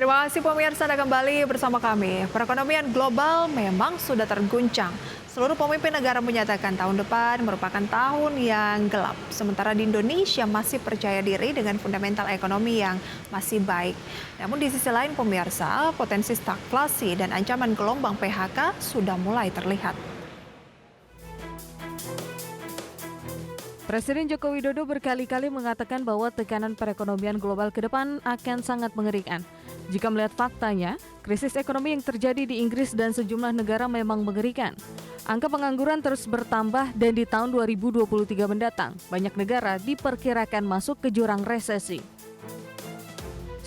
Terima kasih pemirsa Anda kembali bersama kami. Perekonomian global memang sudah terguncang. Seluruh pemimpin negara menyatakan tahun depan merupakan tahun yang gelap. Sementara di Indonesia masih percaya diri dengan fundamental ekonomi yang masih baik. Namun di sisi lain pemirsa, potensi stagflasi dan ancaman gelombang PHK sudah mulai terlihat. Presiden Joko Widodo berkali-kali mengatakan bahwa tekanan perekonomian global ke depan akan sangat mengerikan. Jika melihat faktanya, krisis ekonomi yang terjadi di Inggris dan sejumlah negara memang mengerikan. Angka pengangguran terus bertambah dan di tahun 2023 mendatang, banyak negara diperkirakan masuk ke jurang resesi.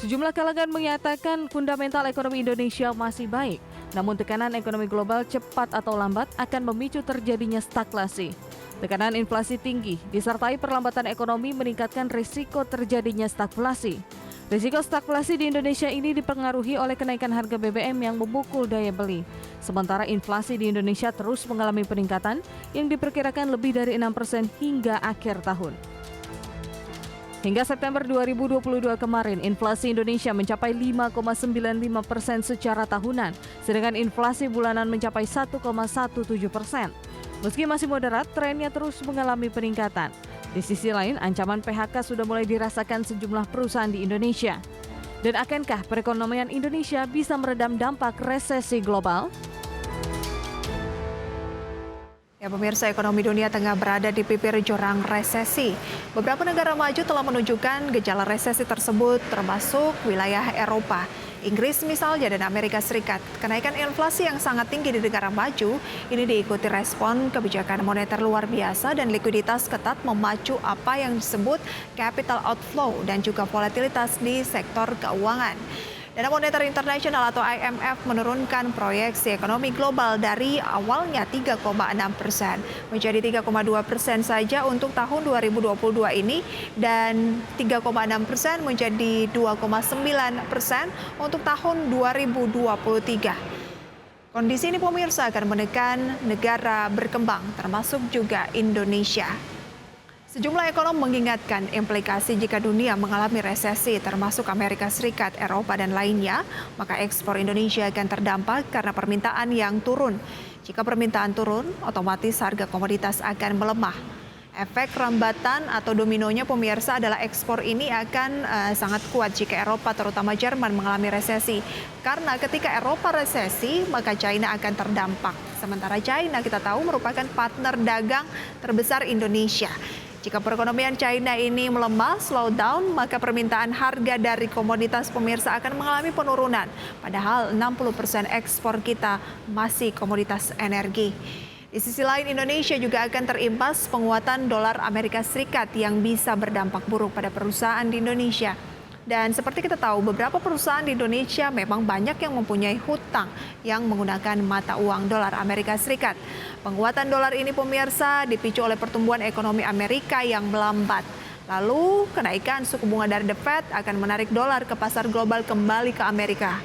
Sejumlah kalangan menyatakan fundamental ekonomi Indonesia masih baik, namun tekanan ekonomi global cepat atau lambat akan memicu terjadinya stagflasi. Tekanan inflasi tinggi disertai perlambatan ekonomi meningkatkan risiko terjadinya stagflasi. Risiko stagflasi di Indonesia ini dipengaruhi oleh kenaikan harga BBM yang memukul daya beli. Sementara inflasi di Indonesia terus mengalami peningkatan yang diperkirakan lebih dari 6% hingga akhir tahun. Hingga September 2022 kemarin, inflasi Indonesia mencapai 5,95% secara tahunan, sedangkan inflasi bulanan mencapai 1,17%. Meski masih moderat, trennya terus mengalami peningkatan. Di sisi lain, ancaman PHK sudah mulai dirasakan sejumlah perusahaan di Indonesia. Dan akankah perekonomian Indonesia bisa meredam dampak resesi global? Ya, pemirsa, ekonomi dunia tengah berada di bibir jurang resesi. Beberapa negara maju telah menunjukkan gejala resesi tersebut, termasuk wilayah Eropa. Inggris misalnya dan Amerika Serikat. Kenaikan inflasi yang sangat tinggi di negara maju ini diikuti respon kebijakan moneter luar biasa dan likuiditas ketat memacu apa yang disebut capital outflow dan juga volatilitas di sektor keuangan. Dana Moneter Internasional atau IMF menurunkan proyeksi ekonomi global dari awalnya 3,6% menjadi 3,2% saja untuk tahun 2022 ini dan 3,6% menjadi 2,9% untuk tahun 2023. Kondisi ini pemirsa akan menekan negara berkembang termasuk juga Indonesia. Sejumlah ekonom mengingatkan implikasi jika dunia mengalami resesi termasuk Amerika Serikat, Eropa dan lainnya, maka ekspor Indonesia akan terdampak karena permintaan yang turun. Jika permintaan turun, otomatis harga komoditas akan melemah. Efek rambatan atau dominonya pemirsa adalah ekspor ini akan sangat kuat jika Eropa terutama Jerman mengalami resesi. Karena ketika Eropa resesi, maka China akan terdampak. Sementara China kita tahu merupakan partner dagang terbesar Indonesia. Jika perekonomian China ini melemah, slow down, maka permintaan harga dari komoditas pemirsa akan mengalami penurunan. Padahal 60% ekspor kita masih komoditas energi. Di sisi lain, Indonesia juga akan terimbas penguatan dolar Amerika Serikat yang bisa berdampak buruk pada perusahaan di Indonesia. Dan seperti kita tahu, beberapa perusahaan di Indonesia memang banyak yang mempunyai hutang yang menggunakan mata uang dolar Amerika Serikat. Penguatan dolar ini pemirsa dipicu oleh pertumbuhan ekonomi Amerika yang melambat. Lalu kenaikan suku bunga dari The Fed akan menarik dolar ke pasar global kembali ke Amerika.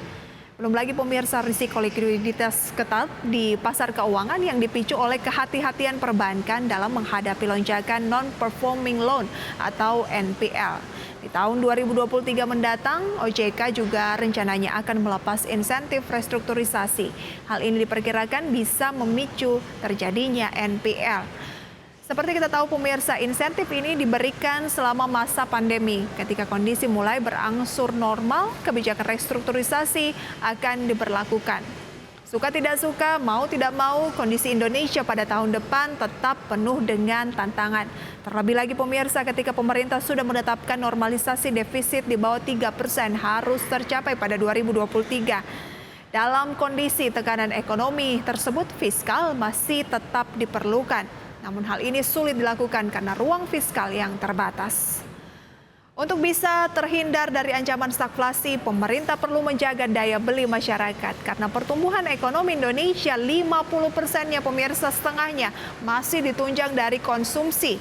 Belum lagi pemirsa risiko likuiditas ketat di pasar keuangan yang dipicu oleh kehati-hatian perbankan dalam menghadapi lonjakan non-performing loan atau NPL. Di tahun 2023 mendatang, OJK juga rencananya akan melepas insentif restrukturisasi. Hal ini diperkirakan bisa memicu terjadinya NPL. Seperti kita tahu pemirsa, insentif ini diberikan selama masa pandemi. Ketika kondisi mulai berangsur normal, kebijakan restrukturisasi akan diberlakukan. Suka tidak suka, mau tidak mau, kondisi Indonesia pada tahun depan tetap penuh dengan tantangan. Terlebih lagi pemirsa, ketika pemerintah sudah menetapkan normalisasi defisit di bawah 3% harus tercapai pada 2023. Dalam kondisi tekanan ekonomi tersebut, fiskal masih tetap diperlukan. Namun hal ini sulit dilakukan karena ruang fiskal yang terbatas. Untuk bisa terhindar dari ancaman stagflasi, pemerintah perlu menjaga daya beli masyarakat karena pertumbuhan ekonomi Indonesia 50%-nya pemirsa setengahnya masih ditunjang dari konsumsi.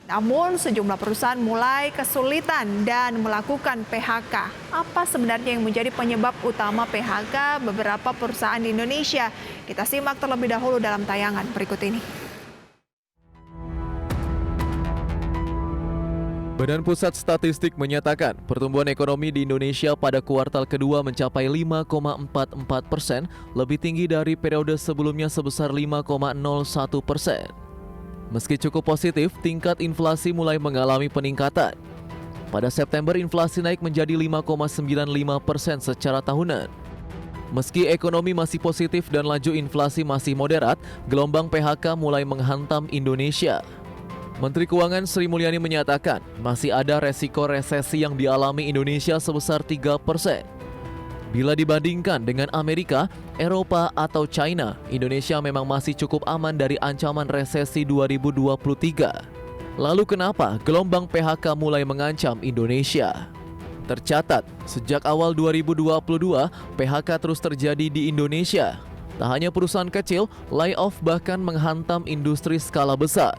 Namun sejumlah perusahaan mulai kesulitan dan melakukan PHK. Apa sebenarnya yang menjadi penyebab utama PHK beberapa perusahaan di Indonesia? Kita simak terlebih dahulu dalam tayangan berikut ini. Badan Pusat Statistik menyatakan pertumbuhan ekonomi di Indonesia pada kuartal kedua mencapai 5,44%, lebih tinggi dari periode sebelumnya sebesar 5,01%. Meski cukup positif, tingkat inflasi mulai mengalami peningkatan. Pada September, inflasi naik menjadi 5,95% secara tahunan. Meski ekonomi masih positif dan laju inflasi masih moderat, gelombang PHK mulai menghantam Indonesia. Menteri Keuangan Sri Mulyani menyatakan masih ada resiko resesi yang dialami Indonesia sebesar 3%. Bila dibandingkan dengan Amerika, Eropa atau China, Indonesia memang masih cukup aman dari ancaman resesi 2023. Lalu kenapa gelombang PHK mulai mengancam Indonesia? Tercatat, sejak awal 2022, PHK terus terjadi di Indonesia. Tak hanya perusahaan kecil, layoff bahkan menghantam industri skala besar.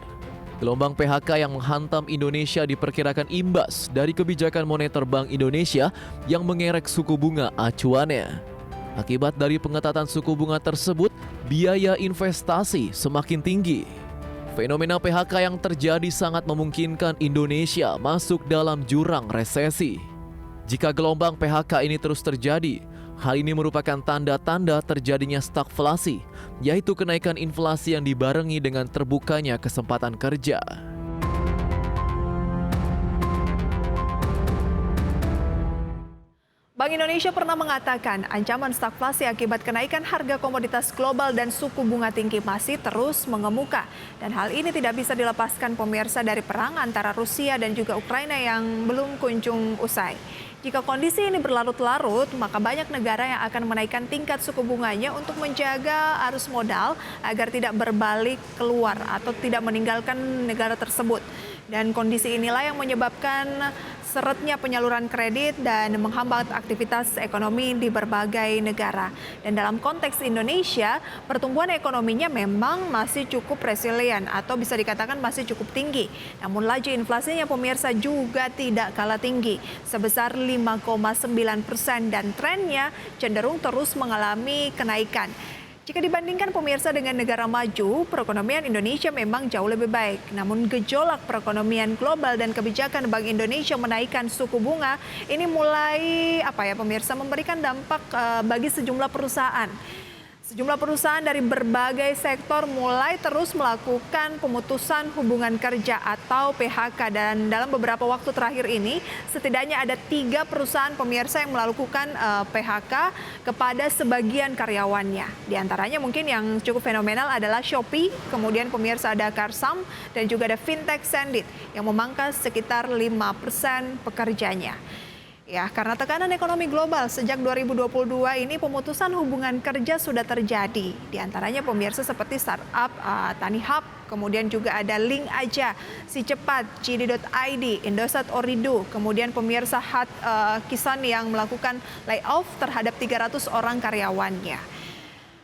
Gelombang PHK yang menghantam Indonesia diperkirakan imbas dari kebijakan moneter Bank Indonesia yang mengerek suku bunga acuannya. Akibat dari pengetatan suku bunga tersebut, biaya investasi semakin tinggi. Fenomena PHK yang terjadi sangat memungkinkan Indonesia masuk dalam jurang resesi. Jika gelombang PHK ini terus terjadi, hal ini merupakan tanda-tanda terjadinya stagflasi, yaitu kenaikan inflasi yang dibarengi dengan terbukanya kesempatan kerja. Bank Indonesia pernah mengatakan ancaman stagflasi akibat kenaikan harga komoditas global dan suku bunga tinggi masih terus mengemuka. Dan hal ini tidak bisa dilepaskan pemirsa dari perang antara Rusia dan juga Ukraina yang belum kunjung usai. Jika kondisi ini berlarut-larut, maka banyak negara yang akan menaikkan tingkat suku bunganya untuk menjaga arus modal agar tidak berbalik keluar atau tidak meninggalkan negara tersebut. Dan kondisi inilah yang menyebabkan seretnya penyaluran kredit dan menghambat aktivitas ekonomi di berbagai negara. Dan dalam konteks Indonesia, pertumbuhan ekonominya memang masih cukup resilient atau bisa dikatakan masih cukup tinggi. Namun laju inflasinya pemirsa juga tidak kalah tinggi, sebesar 5,9% dan trennya cenderung terus mengalami kenaikan. Jika dibandingkan pemirsa dengan negara maju, perekonomian Indonesia memang jauh lebih baik. Namun gejolak perekonomian global dan kebijakan Bank Indonesia menaikkan suku bunga ini mulai pemirsa memberikan dampak bagi sejumlah perusahaan. Sejumlah perusahaan dari berbagai sektor mulai terus melakukan pemutusan hubungan kerja atau PHK. Dan dalam beberapa waktu terakhir ini, setidaknya ada 3 perusahaan pemirsa yang melakukan PHK kepada sebagian karyawannya. Di antaranya mungkin yang cukup fenomenal adalah Shopee, kemudian pemirsa ada Karsam, dan juga ada Fintech Sendit yang memangkas sekitar 5% pekerjanya. Ya, karena tekanan ekonomi global sejak 2022 ini pemutusan hubungan kerja sudah terjadi. Di antaranya pemirsa seperti startup Tanihub, kemudian juga ada Link Aja, Si Cepat, Cidi.id, Indosat Oridu, kemudian pemirsa Kisan yang melakukan layoff terhadap 300 orang karyawannya.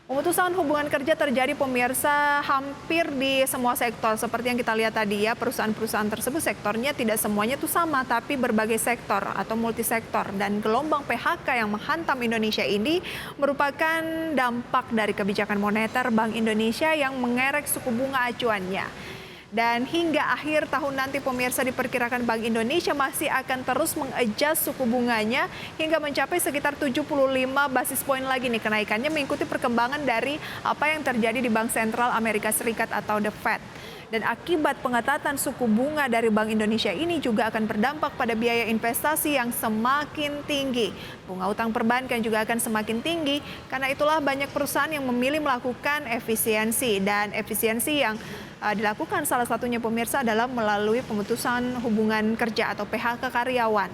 Pemutusan hubungan kerja terjadi pemirsa hampir di semua sektor. Seperti yang kita lihat tadi ya, perusahaan-perusahaan tersebut sektornya tidak semuanya itu sama, tapi berbagai sektor atau multisektor. Dan gelombang PHK yang menghantam Indonesia ini merupakan dampak dari kebijakan moneter Bank Indonesia yang mengerek suku bunga acuannya. Dan hingga akhir tahun nanti pemirsa diperkirakan Bank Indonesia masih akan terus mengadjust suku bunganya hingga mencapai sekitar 75 basis poin lagi nih kenaikannya, mengikuti perkembangan dari apa yang terjadi di Bank Sentral Amerika Serikat atau The Fed. Dan akibat pengetatan suku bunga dari Bank Indonesia ini juga akan berdampak pada biaya investasi yang semakin tinggi. Bunga utang perbankan juga akan semakin tinggi, karena itulah banyak perusahaan yang memilih melakukan efisiensi. Dan efisiensi yang dilakukan salah satunya pemirsa adalah melalui pemutusan hubungan kerja atau PHK karyawan.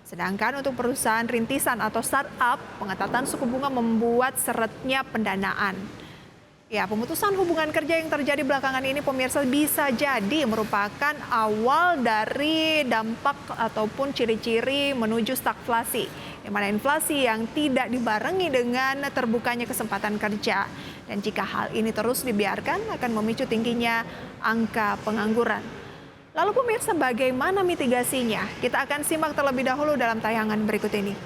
Sedangkan untuk perusahaan rintisan atau startup, pengetatan suku bunga membuat seretnya pendanaan. Ya, pemutusan hubungan kerja yang terjadi belakangan ini pemirsa bisa jadi merupakan awal dari dampak ataupun ciri-ciri menuju stagflasi, di mana inflasi yang tidak dibarengi dengan terbukanya kesempatan kerja. Dan jika hal ini terus dibiarkan akan memicu tingginya angka pengangguran. Lalu pemirsa, bagaimana mitigasinya? Kita akan simak terlebih dahulu dalam tayangan berikut ini.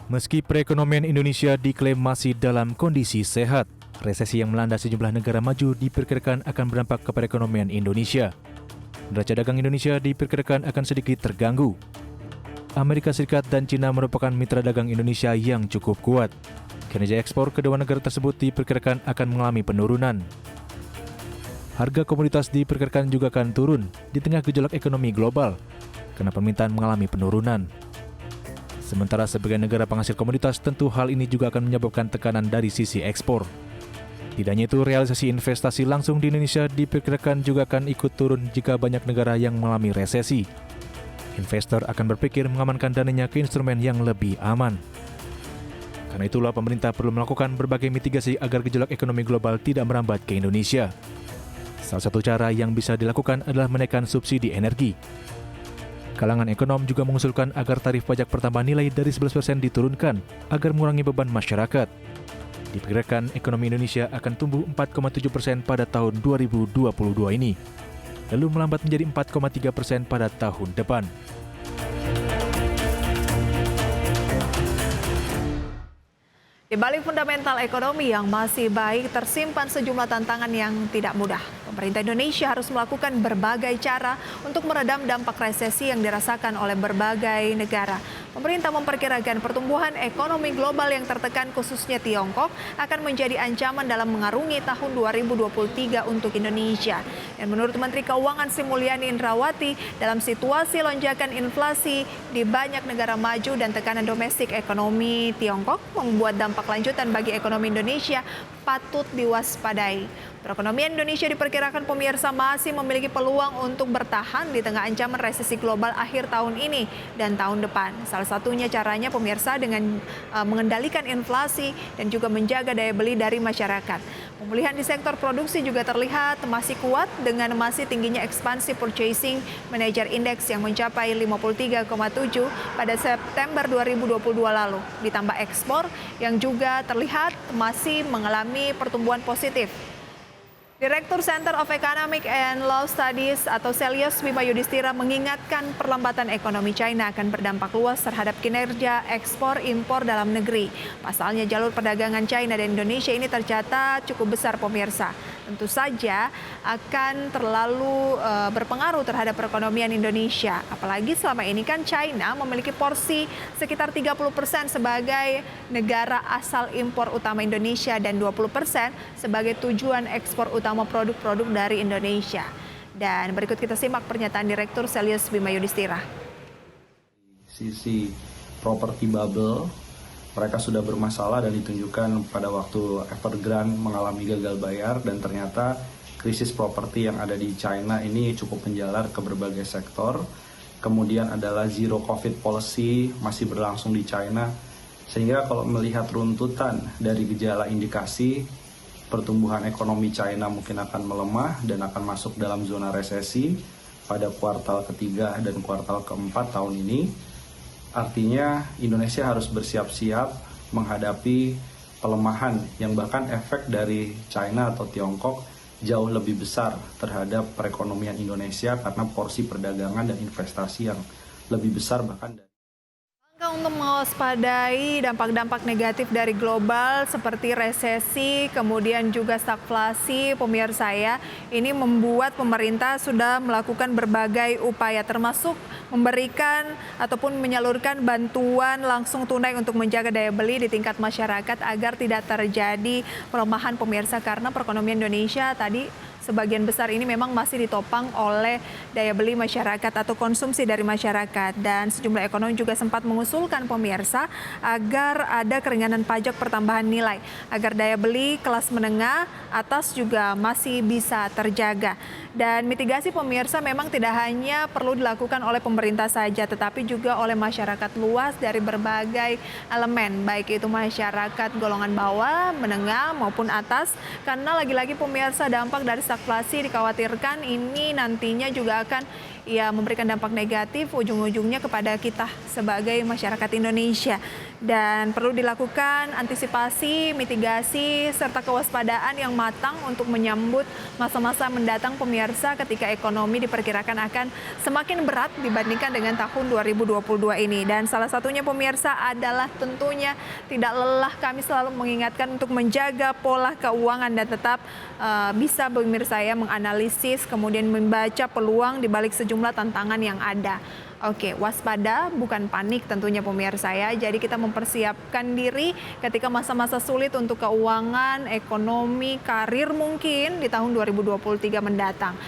Meski perekonomian Indonesia diklaim masih dalam kondisi sehat, Resesi yang melanda sejumlah negara maju diperkirakan akan berdampak ke perekonomian Indonesia. Neraca dagang Indonesia diperkirakan akan sedikit terganggu. Amerika Serikat dan China merupakan mitra dagang Indonesia yang cukup kuat. Kinerja ekspor kedua negara tersebut diperkirakan akan mengalami penurunan. Harga komoditas diperkirakan juga akan turun di tengah gejolak ekonomi global, karena permintaan mengalami penurunan. Sementara sebagai negara penghasil komoditas, tentu hal ini juga akan menyebabkan tekanan dari sisi ekspor. Tidak hanya itu, realisasi investasi langsung di Indonesia diperkirakan juga akan ikut turun jika banyak negara yang mengalami resesi. Investor akan berpikir mengamankan dananya ke instrumen yang lebih aman. Karena itulah pemerintah perlu melakukan berbagai mitigasi agar gejolak ekonomi global tidak merambat ke Indonesia. Salah satu cara yang bisa dilakukan adalah menaikkan subsidi energi. Kalangan ekonom juga mengusulkan agar tarif pajak pertambahan nilai dari 11% diturunkan agar mengurangi beban masyarakat. Diperkirakan ekonomi Indonesia akan tumbuh 4,7% pada tahun 2022 ini, lalu melambat menjadi 4,3% pada tahun depan. Di balik fundamental ekonomi yang masih baik, tersimpan sejumlah tantangan yang tidak mudah. Pemerintah Indonesia harus melakukan berbagai cara untuk meredam dampak resesi yang dirasakan oleh berbagai negara. Pemerintah memperkirakan pertumbuhan ekonomi global yang tertekan khususnya Tiongkok akan menjadi ancaman dalam mengarungi tahun 2023 untuk Indonesia. Dan menurut Menteri Keuangan Sri Mulyani Indrawati, dalam situasi lonjakan inflasi di banyak negara maju dan tekanan domestik, ekonomi Tiongkok membuat dampak lanjutan bagi ekonomi Indonesia patut diwaspadai. Perekonomian Indonesia diperkirakan pemirsa masih memiliki peluang untuk bertahan di tengah ancaman resesi global akhir tahun ini dan tahun depan. Salah satunya caranya pemirsa dengan mengendalikan inflasi dan juga menjaga daya beli dari masyarakat. Pemulihan di sektor produksi juga terlihat masih kuat dengan masih tingginya ekspansi Purchasing Manager Index yang mencapai 53,7 pada September 2022 lalu. Ditambah ekspor yang juga terlihat masih mengalami pertumbuhan positif. Direktur Center of Economic and Law Studies atau Celius Bima Yudhistira mengingatkan perlambatan ekonomi China akan berdampak luas terhadap kinerja ekspor impor dalam negeri. Pasalnya jalur perdagangan China dan Indonesia ini tercatat cukup besar pemirsa. Tentu saja akan terlalu berpengaruh terhadap perekonomian Indonesia. Apalagi selama ini kan China memiliki porsi sekitar 30% sebagai negara asal impor utama Indonesia dan 20% sebagai tujuan ekspor utama produk-produk dari Indonesia. Dan berikut kita simak pernyataan Direktur Celius Bima Yudhistira. Sisi property bubble, mereka sudah bermasalah dan ditunjukkan pada waktu Evergrande mengalami gagal bayar, dan ternyata krisis properti yang ada di China ini cukup menjalar ke berbagai sektor. Kemudian adalah zero COVID policy masih berlangsung di China, sehingga kalau melihat runtutan dari gejala indikasi, pertumbuhan ekonomi China mungkin akan melemah dan akan masuk dalam zona resesi pada kuartal ketiga dan kuartal keempat tahun ini. Artinya Indonesia harus bersiap-siap menghadapi pelemahan yang bahkan efek dari China atau Tiongkok jauh lebih besar terhadap perekonomian Indonesia karena porsi perdagangan dan investasi yang lebih besar bahkan dari Untuk mewaspadai dampak-dampak negatif dari global seperti resesi, kemudian juga stagflasi, pemirsa ya, ini membuat pemerintah sudah melakukan berbagai upaya termasuk memberikan ataupun menyalurkan bantuan langsung tunai untuk menjaga daya beli di tingkat masyarakat agar tidak terjadi pelemahan pemirsa, karena perekonomian Indonesia tadi sebagian besar ini memang masih ditopang oleh daya beli masyarakat atau konsumsi dari masyarakat. Dan sejumlah ekonom juga sempat mengusulkan pemirsa agar ada keringanan pajak pertambahan nilai agar daya beli kelas menengah atas juga masih bisa terjaga. Dan mitigasi pemirsa memang tidak hanya perlu dilakukan oleh pemerintah saja, tetapi juga oleh masyarakat luas dari berbagai elemen, baik itu masyarakat golongan bawah, menengah maupun atas, karena lagi-lagi pemirsa dampak dari stagflasi dikhawatirkan ini nantinya juga akan ia memberikan dampak negatif ujung-ujungnya kepada kita sebagai masyarakat Indonesia. Dan perlu dilakukan antisipasi, mitigasi, serta kewaspadaan yang matang untuk menyambut masa-masa mendatang pemirsa ketika ekonomi diperkirakan akan semakin berat dibandingkan dengan tahun 2022 ini. Dan salah satunya pemirsa adalah tentunya tidak lelah kami selalu mengingatkan untuk menjaga pola keuangan dan tetap bisa pemirsa ya menganalisis kemudian membaca peluang di balik sejumlah tantangan yang ada. Oke, waspada bukan panik tentunya pemirsa ya. Jadi kita mempersiapkan diri ketika masa-masa sulit untuk keuangan, ekonomi, karir mungkin di tahun 2023 mendatang.